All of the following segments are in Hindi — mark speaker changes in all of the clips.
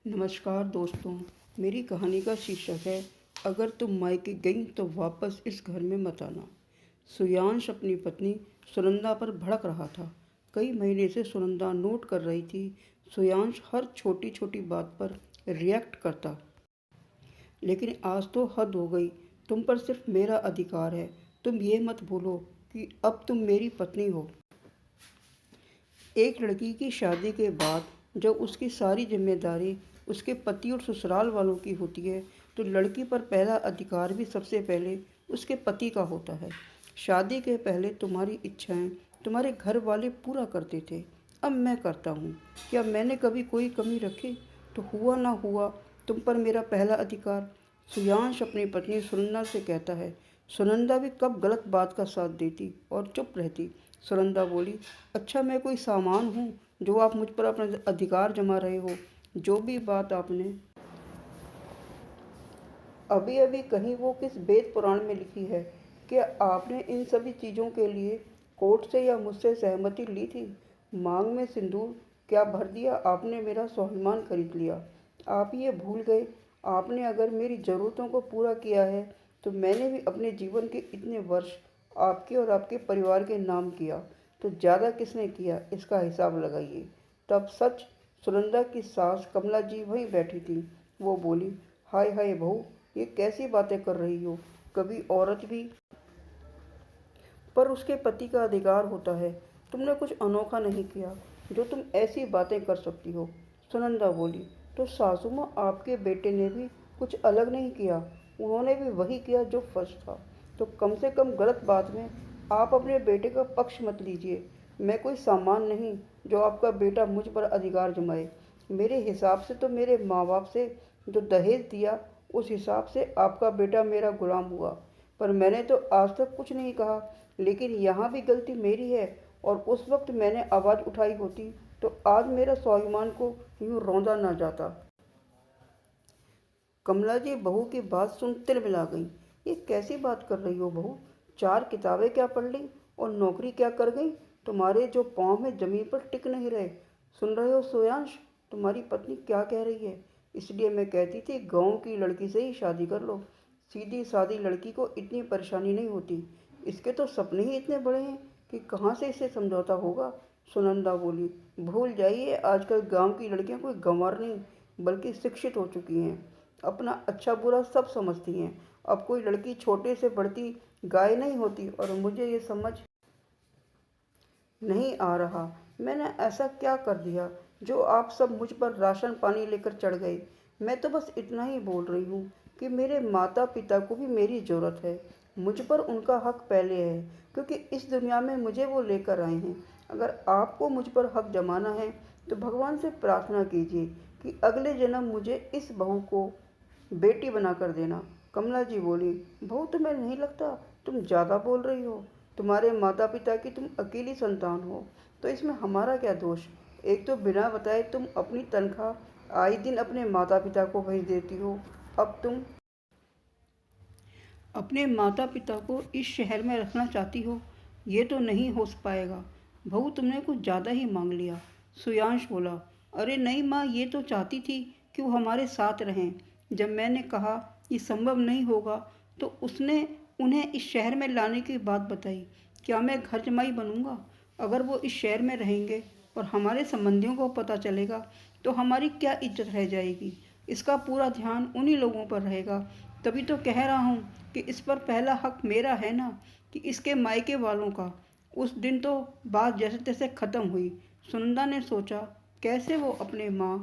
Speaker 1: नमस्कार दोस्तों। मेरी कहानी का शीर्षक है अगर तुम मायके गई तो वापस इस घर में मत आना। सुयांश अपनी पत्नी सुनंदा पर भड़क रहा था। कई महीने से सुनंदा नोट कर रही थी सुयांश हर छोटी छोटी बात पर रिएक्ट करता, लेकिन आज तो हद हो गई। तुम पर सिर्फ मेरा अधिकार है। तुम ये मत भूलो कि अब तुम मेरी पत्नी हो। एक लड़की की शादी के बाद जब उसकी सारी जिम्मेदारी उसके पति और ससुराल वालों की होती है, तो लड़की पर पहला अधिकार भी सबसे पहले उसके पति का होता है। शादी के पहले तुम्हारी इच्छाएं तुम्हारे घर वाले पूरा करते थे, अब मैं करता हूँ। क्या मैंने कभी कोई कमी रखी? तो हुआ ना हुआ तुम पर मेरा पहला अधिकार। सुयांश अपनी पत्नी सुनंदा से कहता है। सुनंदा भी कब गलत बात का साथ देती और चुप रहती। सुनंदा बोली, अच्छा मैं कोई सामान हूँ जो आप मुझ पर अपना अधिकार जमा रहे हो? जो भी बात आपने अभी अभी कहीं वो किस वेद पुराण में लिखी है? क्या आपने इन सभी चीज़ों के लिए कोर्ट से या मुझसे सहमति ली थी? मांग में सिंदूर क्या भर दिया आपने? मेरा स्वाभिमान खरीद लिया। आप ये भूल गए, आपने अगर मेरी ज़रूरतों को पूरा किया है तो मैंने भी अपने जीवन के इतने वर्ष आपके और आपके परिवार के नाम किया, तो ज़्यादा किसने किया इसका हिसाब लगाइए। तब सच सुनंदा की सास कमला जी वहीं बैठी थी। वो बोली, हाय हाय बहू, ये कैसी बातें कर रही हो? कभी औरत भी पर उसके पति का अधिकार होता है। तुमने कुछ अनोखा नहीं किया जो तुम ऐसी बातें कर सकती हो। सुनंदा बोली, तो सासू माँ आपके बेटे ने भी कुछ अलग नहीं किया, उन्होंने भी वही किया जो फर्ज था। तो कम से कम गलत बात में आप अपने बेटे का पक्ष मत लीजिए। मैं कोई सामान नहीं जो आपका बेटा मुझ पर अधिकार जमाए। मेरे हिसाब से तो मेरे माँ बाप से जो दहेज दिया उस हिसाब से आपका बेटा मेरा गुलाम हुआ। पर मैंने तो आज तक कुछ नहीं कहा, लेकिन यहाँ भी गलती मेरी है। और उस वक्त मैंने आवाज़ उठाई होती तो आज मेरा स्वाभिमान को यूँ रौंदा ना जाता। कमला जी बहू की बात सुन तिलमिला गई। ये कैसी बात कर रही हो बहू? 4 किताबें क्या पढ़ ली और नौकरी क्या कर गई? तुम्हारे जो पाँव में जमीन पर टिक नहीं रहे। सुन रहे हो सोयांश, तुम्हारी पत्नी क्या कह रही है? इसलिए मैं कहती थी गांव की लड़की से ही शादी कर लो। सीधी सादी लड़की को इतनी परेशानी नहीं होती। इसके तो सपने ही इतने बड़े हैं कि कहाँ से इससे समझौता होगा। सुनंदा बोली, भूल जाइए, आजकल गांव की लड़कियां कोई गंवार नहीं बल्कि शिक्षित हो चुकी हैं। अपना अच्छा बुरा सब समझती हैं। अब कोई लड़की छोटे से बढ़ती गाय नहीं होती। और मुझे ये समझ नहीं आ रहा मैंने ऐसा क्या कर दिया जो आप सब मुझ पर राशन पानी लेकर चढ़ गए। मैं तो बस इतना ही बोल रही हूँ कि मेरे माता पिता को भी मेरी ज़रूरत है। मुझ पर उनका हक पहले है, क्योंकि इस दुनिया में मुझे वो लेकर आए हैं। अगर आपको मुझ पर हक जमाना है तो भगवान से प्रार्थना कीजिए कि अगले जन्म मुझे इस बहू को बेटी बनाकर देना। कमला जी बोली, बहू तुम्हें नहीं लगता तुम ज़्यादा बोल रही हो? तुम्हारे माता पिता की तुम अकेली संतान हो, तो इसमें हमारा क्या दोष? एक तो बिना बताए तुम अपनी तनख्वाह आए दिन अपने माता पिता को भेज देती हो। अब तुम अपने माता पिता को इस शहर में रखना चाहती हो? ये तो नहीं हो पाएगा। बहू तुमने कुछ ज़्यादा ही मांग लिया। सुयांश बोला, अरे नहीं माँ, ये तो चाहती थी कि वो हमारे साथ रहें। जब मैंने कहा ये संभव नहीं होगा तो उसने उन्हें इस शहर में लाने की बात बताई। क्या मैं घर जमाई बनूंगा? अगर वो इस शहर में रहेंगे और हमारे संबंधियों को पता चलेगा तो हमारी क्या इज्जत रह जाएगी? इसका पूरा ध्यान उन्हीं लोगों पर रहेगा। तभी तो कह रहा हूँ कि इस पर पहला हक मेरा है ना, कि इसके मायके वालों का। उस दिन तो बात जैसे तैसे ख़त्म हुई। सुनंदा ने सोचा कैसे वो अपने माँ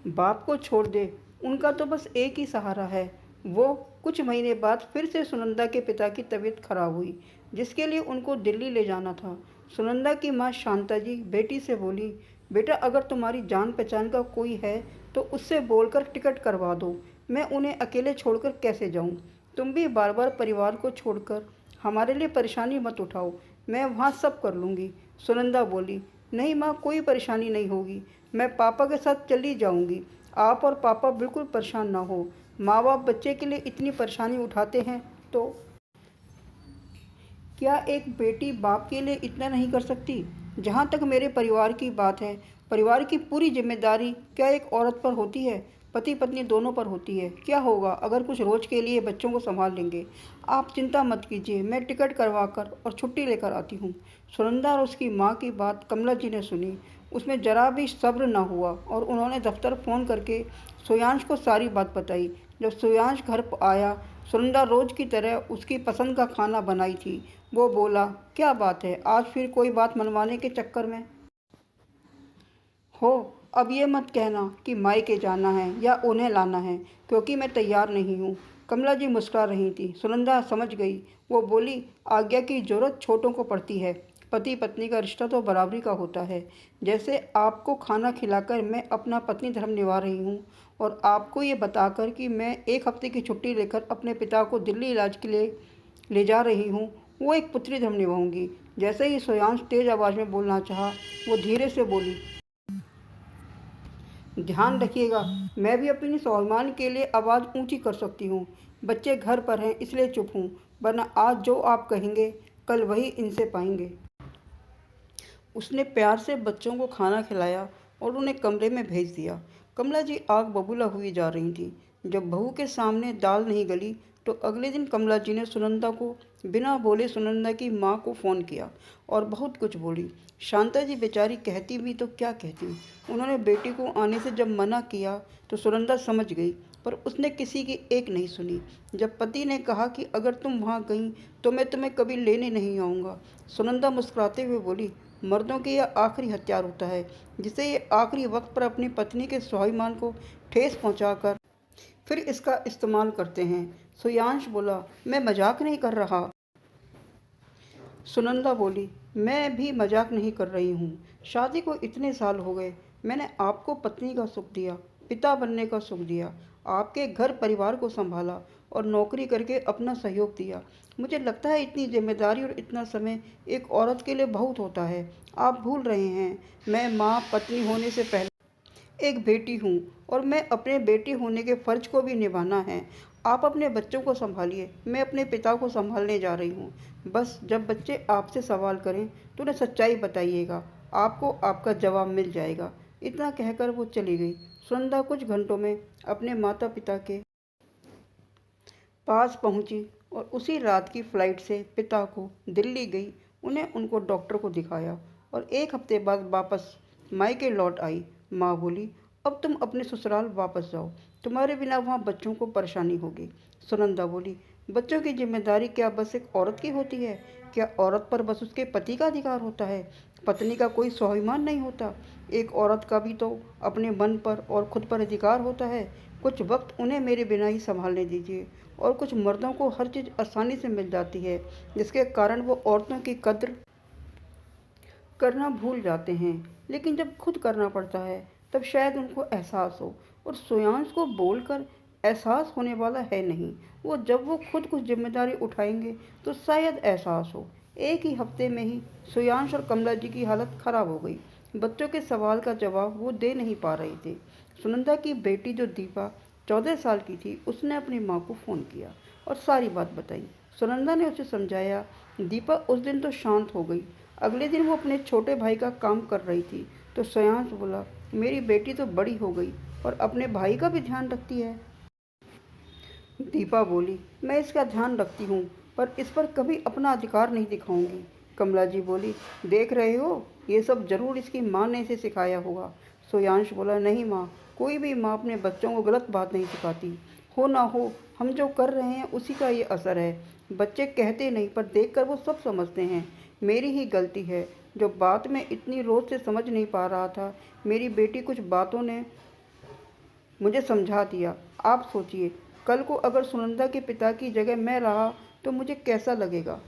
Speaker 1: बाप को छोड़ दे। उनका तो बस एक ही सहारा है। वो कुछ महीने बाद फिर से सुनंदा के पिता की तबीयत खराब हुई, जिसके लिए उनको दिल्ली ले जाना था। सुनंदा की माँ शांता जी बेटी से बोली, बेटा अगर तुम्हारी जान पहचान का कोई है तो उससे बोलकर टिकट करवा दो। मैं उन्हें अकेले छोड़कर कैसे जाऊँ? तुम भी बार बार परिवार को छोड़कर हमारे लिए परेशानी मत उठाओ, मैं वहाँ सब कर लूँगी। सुनंदा बोली, नहीं माँ, कोई परेशानी नहीं होगी, मैं पापा के साथ चली जाऊँगी। आप और पापा बिल्कुल परेशान ना हो। माँ बाप बच्चे के लिए इतनी परेशानी उठाते हैं तो क्या एक बेटी बाप के लिए इतना नहीं कर सकती? जहाँ तक मेरे परिवार की बात है, परिवार की पूरी जिम्मेदारी क्या एक औरत पर होती है? पति पत्नी दोनों पर होती है। क्या होगा अगर कुछ रोज के लिए बच्चों को संभाल लेंगे? आप चिंता मत कीजिए, मैं टिकट करवाकर और छुट्टी लेकर आती हूँ। सुनंदा और उसकी माँ की बात कमला जी ने सुनी। उसमें जरा भी सब्र न हुआ और उन्होंने दफ्तर फ़ोन करके सोयांश को सारी बात बताई। जब सोयांश घर आया, सुनंदा रोज की तरह उसकी पसंद का खाना बनाई थी। वो बोला, क्या बात है, आज फिर कोई बात मनवाने के चक्कर में हो? अब ये मत कहना कि मायके जाना है या उन्हें लाना है, क्योंकि मैं तैयार नहीं हूँ। कमला जी मुस्कुरा रही थी। सुनंदा समझ गई। वो बोली, आज्ञा की जरूरत छोटों को पड़ती है। पति पत्नी का रिश्ता तो बराबरी का होता है। जैसे आपको खाना खिलाकर मैं अपना पत्नी धर्म निभा रही हूँ, और आपको ये बताकर कि मैं 1 हफ्ते की छुट्टी लेकर अपने पिता को दिल्ली इलाज के लिए ले जा रही हूँ, वो एक पुत्री धर्म निभाऊंगी। जैसे ही सोयांश तेज आवाज़ में बोलना चाहा, वो धीरे से बोली, ध्यान रखिएगा, मैं भी अपनी स्वाभिमान के लिए आवाज़ ऊंची कर सकती हूँ। बच्चे घर पर हैं इसलिए चुप हूँ, वरना आज जो आप कहेंगे कल वही इनसे पाएंगे। उसने प्यार से बच्चों को खाना खिलाया और उन्हें कमरे में भेज दिया। कमला जी आग बबूला हुई जा रही थी। जब बहू के सामने दाल नहीं गली तो अगले दिन कमला जी ने सुनंदा को बिना बोले सुनंदा की माँ को फ़ोन किया और बहुत कुछ बोली। शांता जी बेचारी कहती भी तो क्या कहती। उन्होंने बेटी को आने से जब मना किया तो सुनंदा समझ गई, पर उसने किसी की एक नहीं सुनी। जब पति ने कहा कि अगर तुम वहाँ गई तो मैं तुम्हें कभी लेने नहीं आऊँगा, सुनंदा मुस्कुराते हुए बोली, मर्दों की यह आखिरी हथियार होता है, जिसे ये आखिरी वक्त पर अपनी पत्नी के स्वाभिमान को ठेस पहुंचाकर फिर इसका इस्तेमाल करते हैं। सुयांश बोला, मैं मजाक नहीं कर रहा। सुनंदा बोली, मैं भी मजाक नहीं कर रही हूँ। शादी को इतने साल हो गए, मैंने आपको पत्नी का सुख दिया, पिता बनने का सुख दिया, आपके घर परिवार को संभाला और नौकरी करके अपना सहयोग दिया। मुझे लगता है इतनी जिम्मेदारी और इतना समय एक औरत के लिए बहुत होता है। आप भूल रहे हैं, मैं माँ पत्नी होने से पहले एक बेटी हूँ, और मैं अपने बेटी होने के फ़र्ज को भी निभाना है। आप अपने बच्चों को संभालिए, मैं अपने पिता को संभालने जा रही हूँ। बस जब बच्चे आपसे सवाल करें तो उन्हें सच्चाई बताइएगा, आपको आपका जवाब मिल जाएगा। इतना कहकर वो चली गई। सुनंदा कुछ घंटों में अपने माता पिता के पास पहुंची और उसी रात की फ़्लाइट से पिता को दिल्ली गई। उन्हें उनको डॉक्टर को दिखाया और 1 हफ्ते बाद वापस मायके लौट आई। माँ बोली, अब तुम अपने ससुराल वापस जाओ, तुम्हारे बिना वहाँ बच्चों को परेशानी होगी। सुनंदा बोली, बच्चों की जिम्मेदारी क्या बस एक औरत की होती है? क्या औरत पर बस उसके पति का अधिकार होता है? पत्नी का कोई स्वाभिमान नहीं होता? एक औरत का भी तो अपने मन पर और खुद पर अधिकार होता है। कुछ वक्त उन्हें मेरे बिना ही संभालने दीजिए। और कुछ मर्दों को हर चीज़ आसानी से मिल जाती है, जिसके कारण वो औरतों की कद्र करना भूल जाते हैं, लेकिन जब खुद करना पड़ता है तब शायद उनको एहसास हो। और सोयांश को बोलकर एहसास होने वाला है नहीं, वो जब वो खुद कुछ जिम्मेदारी उठाएंगे तो शायद एहसास हो। 1 ही हफ्ते में ही सोयांश और कमला जी की हालत खराब हो गई। बच्चों के सवाल का जवाब वो दे नहीं पा रहे थे। सुनंदा की बेटी जो दीपा 14 साल की थी, उसने अपनी माँ को फ़ोन किया और सारी बात बताई। सुनंदा ने उसे समझाया। दीपा उस दिन तो शांत हो गई। अगले दिन वो अपने छोटे भाई का काम कर रही थी तो श्रेयांश बोला, मेरी बेटी तो बड़ी हो गई और अपने भाई का भी ध्यान रखती है। दीपा बोली, मैं इसका ध्यान रखती हूँ, पर इस पर कभी अपना अधिकार नहीं दिखाऊंगी। कमला जी बोली, देख रहे हो, ये सब जरूर इसकी माँ ने इसे सिखाया होगा। सोयांश बोला, नहीं माँ, कोई भी माँ अपने बच्चों को गलत बात नहीं सिखाती। हो ना हो, हम जो कर रहे हैं उसी का ये असर है। बच्चे कहते नहीं, पर देखकर वो सब समझते हैं। मेरी ही गलती है, जो बात मैं इतनी रोज से समझ नहीं पा रहा था, मेरी बेटी कुछ बातों ने मुझे समझा दिया। आप सोचिए, कल को अगर सुनंदा के पिता की जगह मैं रहा तो मुझे कैसा लगेगा।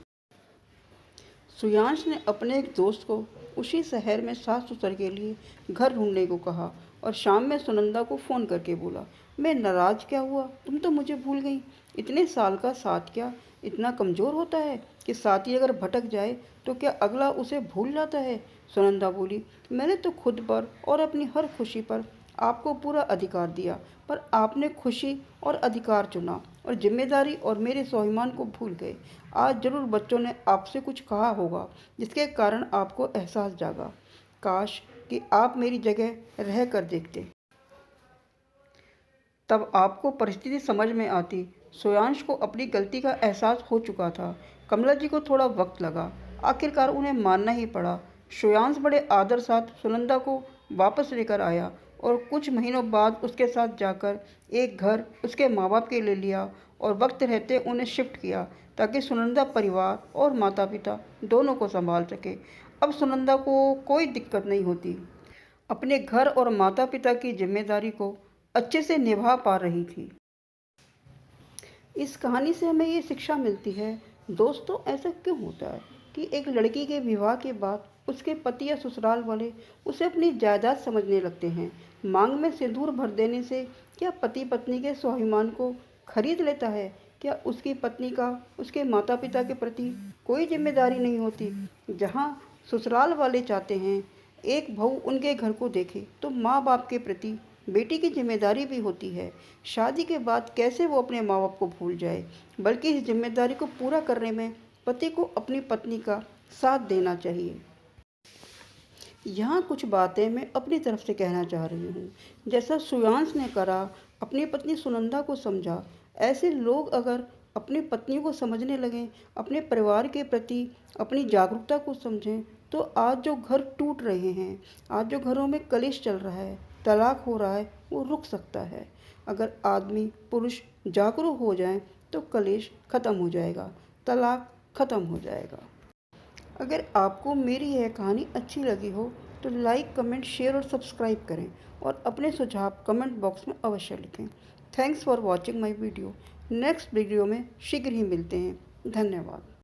Speaker 1: सुयांश ने अपने एक दोस्त को उसी शहर में सास ससुर के लिए घर ढूंढने को कहा और शाम में सुनंदा को फ़ोन करके बोला, मैं नाराज़ क्या हुआ, तुम तो मुझे भूल गई। इतने साल का साथ क्या इतना कमज़ोर होता है कि साथी अगर भटक जाए तो क्या अगला उसे भूल जाता है? सुनंदा बोली, मैंने तो खुद पर और अपनी हर खुशी पर आपको पूरा अधिकार दिया, पर आपने खुशी और अधिकार चुना और जिम्मेदारी और मेरे स्वाभिमान को भूल गए। आज जरूर बच्चों ने आपसे कुछ कहा होगा जिसके कारण आपको एहसास जागा। काश कि आप मेरी जगह रह कर देखते। तब आपको परिस्थिति समझ में आती। सोयांश को अपनी गलती का एहसास हो चुका था। कमला जी को थोड़ा वक्त लगा, आखिरकार उन्हें मानना ही पड़ा। सोयांश बड़े आदर साथ सुनंदा को वापस लेकर आया और कुछ महीनों बाद उसके साथ जाकर एक घर उसके माँ बाप के ले लिया और वक्त रहते उन्हें शिफ्ट किया ताकि सुनंदा परिवार और माता पिता दोनों को संभाल सके। अब सुनंदा को कोई दिक्कत नहीं होती, अपने घर और माता पिता की जिम्मेदारी को अच्छे से निभा पा रही थी। इस कहानी से हमें ये शिक्षा मिलती है, दोस्तों, ऐसा क्यों होता है कि एक लड़की के विवाह के बाद उसके पति या ससुराल वाले उसे अपनी जायदाद समझने लगते हैं। मांग में सिंदूर भर देने से क्या पति पत्नी के स्वाभिमान को खरीद लेता है? क्या उसकी पत्नी का उसके माता पिता के प्रति कोई जिम्मेदारी नहीं होती? जहाँ ससुराल वाले चाहते हैं एक बहू उनके घर को देखे, तो माँ बाप के प्रति बेटी की जिम्मेदारी भी होती है। शादी के बाद कैसे वो अपने माँ बाप को भूल जाए, बल्कि इस जिम्मेदारी को पूरा करने में पति को अपनी पत्नी का साथ देना चाहिए। यहाँ कुछ बातें मैं अपनी तरफ से कहना चाह रही हूँ। जैसा सुयांश ने करा, अपनी पत्नी सुनंदा को समझा, ऐसे लोग अगर अपनी पत्नियों को समझने लगें, अपने परिवार के प्रति अपनी जागरूकता को समझें, तो आज जो घर टूट रहे हैं, आज जो घरों में कलेश चल रहा है, तलाक हो रहा है, वो रुक सकता है। अगर आदमी पुरुष जागरूक हो जाएं तो कलेश खत्म हो जाएगा, तलाक खत्म हो जाएगा। अगर आपको मेरी यह कहानी अच्छी लगी हो तो लाइक, कमेंट, शेयर और सब्सक्राइब करें और अपने सुझाव कमेंट बॉक्स में अवश्य लिखें। Thanks for watching my video. Next video में शीघ्र ही मिलते हैं। धन्यवाद।